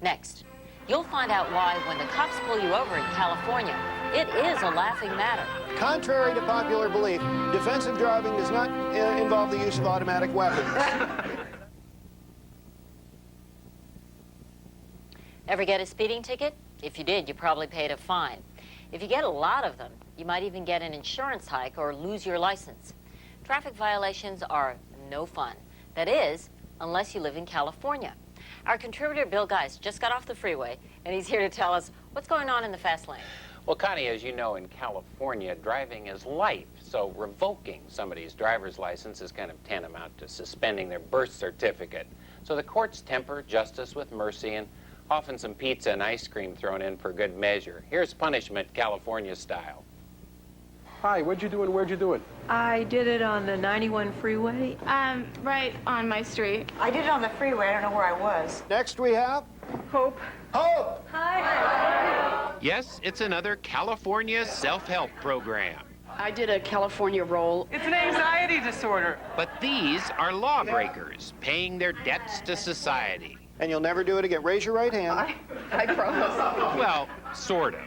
Next, you'll find out why when the cops pull you over in California, it is a laughing matter. Contrary to popular belief, defensive driving does not involve the use of automatic weapons. Ever get a speeding ticket? If you did, you probably paid a fine. If you get a lot of them, you might even get an insurance hike or lose your license. Traffic violations are no fun. That is, unless you live in California. Our contributor, Bill Geist, just got off the freeway, and he's here to tell us what's going on in the fast lane. Well, Connie, as you know, in California, driving is life. So revoking somebody's driver's license is kind of tantamount to suspending their birth certificate. So the courts temper justice with mercy and often some pizza and ice cream thrown in for good measure. Here's punishment, California style. Hi, what'd you do and where'd you do it? I did it on the 91 freeway. Right on my street. I did it on the freeway. I don't know where I was. Next we have... Hope. Hope! Hi. Yes, it's another California self-help program. I did a California roll. It's an anxiety disorder. But these are lawbreakers paying their debts to society. And you'll never do it again. Raise your right hand. I promise. Well, sort of.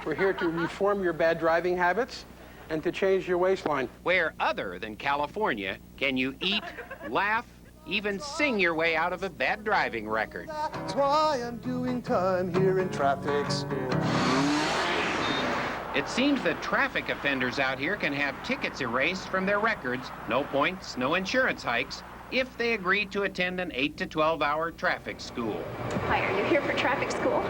We're here to reform your bad driving habits and to change your waistline. Where other than California can you eat, laugh, even sing your way out of a bad driving record. That's why I'm doing time here in traffic school. It seems that traffic offenders out here can have tickets erased from their records, no points, no insurance hikes, if they agree to attend an 8 to 12-hour traffic school. Hi, are you here for traffic school?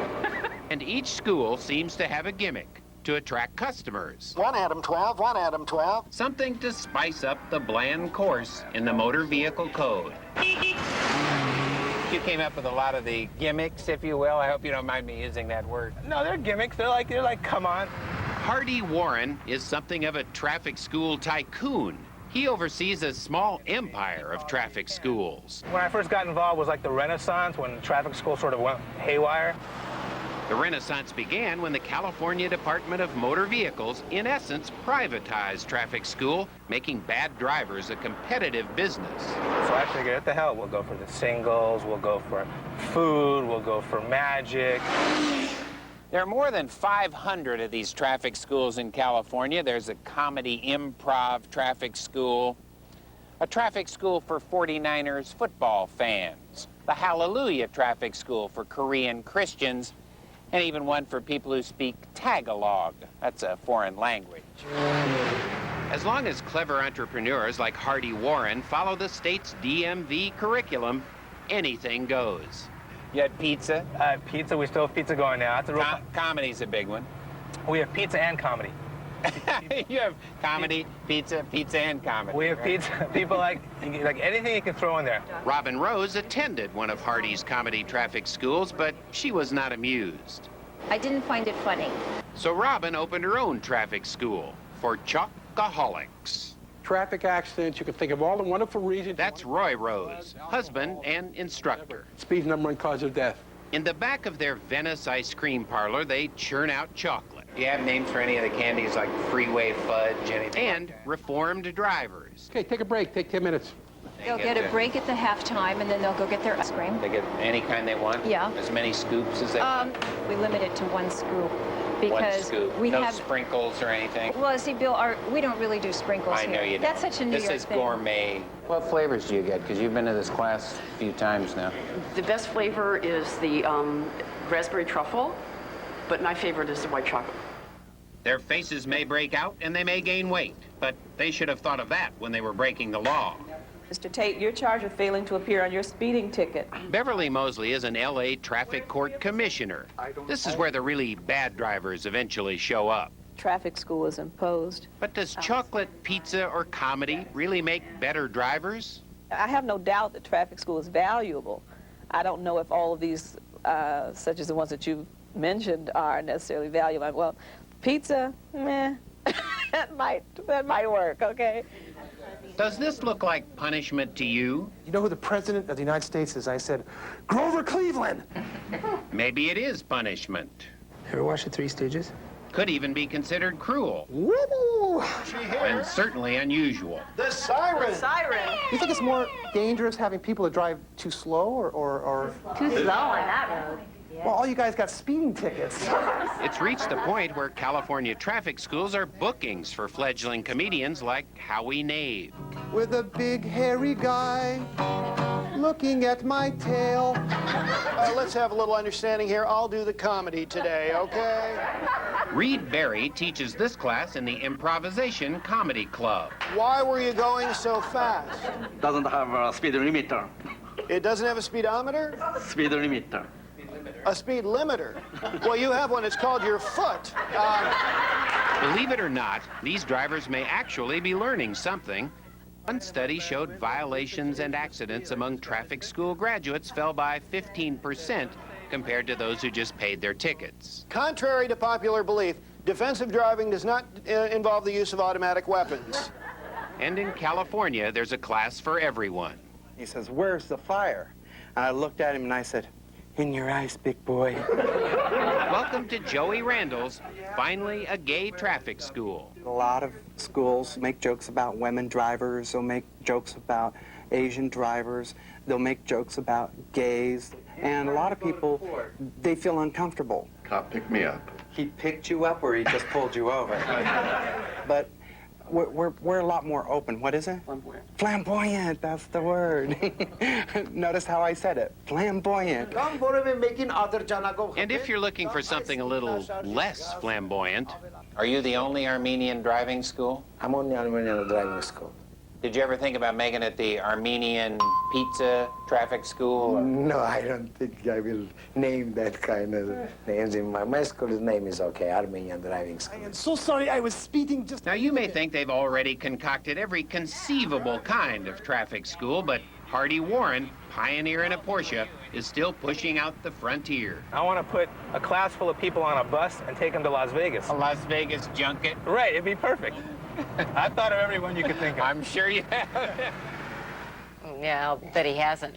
And each school seems to have a gimmick to attract customers. 1 Adam 12, 1 Adam 12. Something to spice up the bland course in the motor vehicle code. You came up with a lot of the gimmicks, if you will. I hope you don't mind me using that word. No, they're gimmicks. They're like, come on. Hardy Warren is something of a traffic school tycoon. He oversees a small empire of traffic schools. When I first got involved was like the Renaissance, when traffic school sort of went haywire. The Renaissance began when the California Department of Motor Vehicles, in essence, privatized traffic school, making bad drivers a competitive business. So I figured, what the hell, we'll go for the singles, we'll go for food, we'll go for magic. There are more than 500 of these traffic schools in California. There's a comedy improv traffic school, a traffic school for 49ers football fans, the Hallelujah traffic school for Korean Christians, and even one for people who speak Tagalog. That's a foreign language. As long as clever entrepreneurs like Hardy Warren follow the state's DMV curriculum, anything goes. You had pizza? Pizza, we still have pizza going now. That's a real Comedy's a big one. We have pizza and comedy. You have comedy, pizza, and comedy. We have pizza. People like anything you can throw in there. Robin Rose attended one of Hardy's comedy traffic schools, but she was not amused. I didn't find it funny. So Robin opened her own traffic school for chockaholics. Traffic accidents, you can think of all the wonderful reasons. That's Roy Rose, husband and instructor. Speed's #1 cause of death. In the back of their Venice ice cream parlor, they churn out chocolate. Do you have names for any of the candies like Freeway Fudge, anything? And reformed drivers. Okay, take a break, take 10 minutes. They'll get a break at the halftime, and then they'll go get their ice cream. They get any kind they want? Yeah. As many scoops as they want? We limit it to 1 scoop. Because One scoop. we no have sprinkles or anything? Well, see, Bill, we don't really do sprinkles I know here. you don't. That's such a New York thing. This is thing. gourmet. What flavors do you get? Because you've been to this class a few times now. The best flavor is the raspberry truffle, but my favorite is the white chocolate. Their faces may break out and they may gain weight, but they should have thought of that when they were breaking the law. Mr. Tate, you're charged with failing to appear on your speeding ticket. Beverly Mosley is an L.A. traffic court commissioner. This is where the really bad drivers eventually show up. Traffic school is imposed. But does chocolate, pizza, or comedy really make better drivers? I have no doubt that traffic school is valuable. I don't know if all of these, such as the ones that you mentioned, are necessarily valuable. Well, pizza, meh, that might work, okay? Does this look like punishment to you? You know who the President of the United States is? I said, Grover Cleveland! Maybe it is punishment. Ever watch The Three Stooges? Could even be considered cruel. Woo! And certainly unusual. The siren! The siren! You think it's more dangerous having people that drive too slow or... Too slow on that road. Well, all you guys got speeding tickets. It's reached the point where California traffic schools are bookings for fledgling comedians like Howie Nave. With a big hairy guy looking at my tail. Let's have a little understanding here. I'll do the comedy today, okay? Reed Berry teaches this class in the Improvisation Comedy Club. Why were you going so fast? Doesn't have a speed limiter. It doesn't have a speedometer? Speed limiter. A speed limiter? Well, you have one. It's called your foot. Believe it or not, these drivers may actually be learning something. One study showed violations and accidents among traffic school graduates fell by 15% compared to those who just paid their tickets. Contrary to popular belief, defensive driving does not involve the use of automatic weapons. And in California, there's a class for everyone. He says, "Where's the fire?" And I looked at him and I said, "In your eyes, big boy." Welcome to Joey Randall's Finally a Gay Traffic School. A lot of schools make jokes about women drivers. They'll make jokes about Asian drivers. They'll make jokes about gays. And a lot of people, they feel uncomfortable. Cop picked me up. He picked you up or he just pulled you over? But we're a lot more open. What is it? Flamboyant. Flamboyant, that's the word. Notice how I said it. Flamboyant. And if you're looking for something a little less flamboyant, Are you the only Armenian driving school? I'm only Armenian driving school. Did you ever think about making it the Armenian Pizza Traffic School? No, I don't think I will name that kind of names in my school's name is okay, Armenian driving school. I'm so sorry, I was speeding just... now you may think they've already concocted every conceivable kind of traffic school, but Hardy Warren, pioneer in a Porsche, is still pushing out the frontier. I want to put a class full of people on a bus and take them to Las Vegas. A Las Vegas junket? Right, it'd be perfect. I thought of everyone you could think of. I'm sure you have. Yeah, I'll bet he hasn't.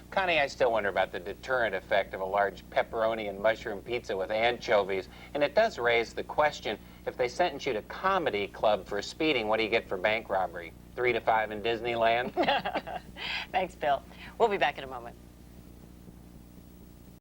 Connie, I still wonder about the deterrent effect of a large pepperoni and mushroom pizza with anchovies. And it does raise the question, if they sentence you to comedy club for speeding, what do you get for bank robbery? 3 to 5 in Disneyland? Thanks, Bill. We'll be back in a moment.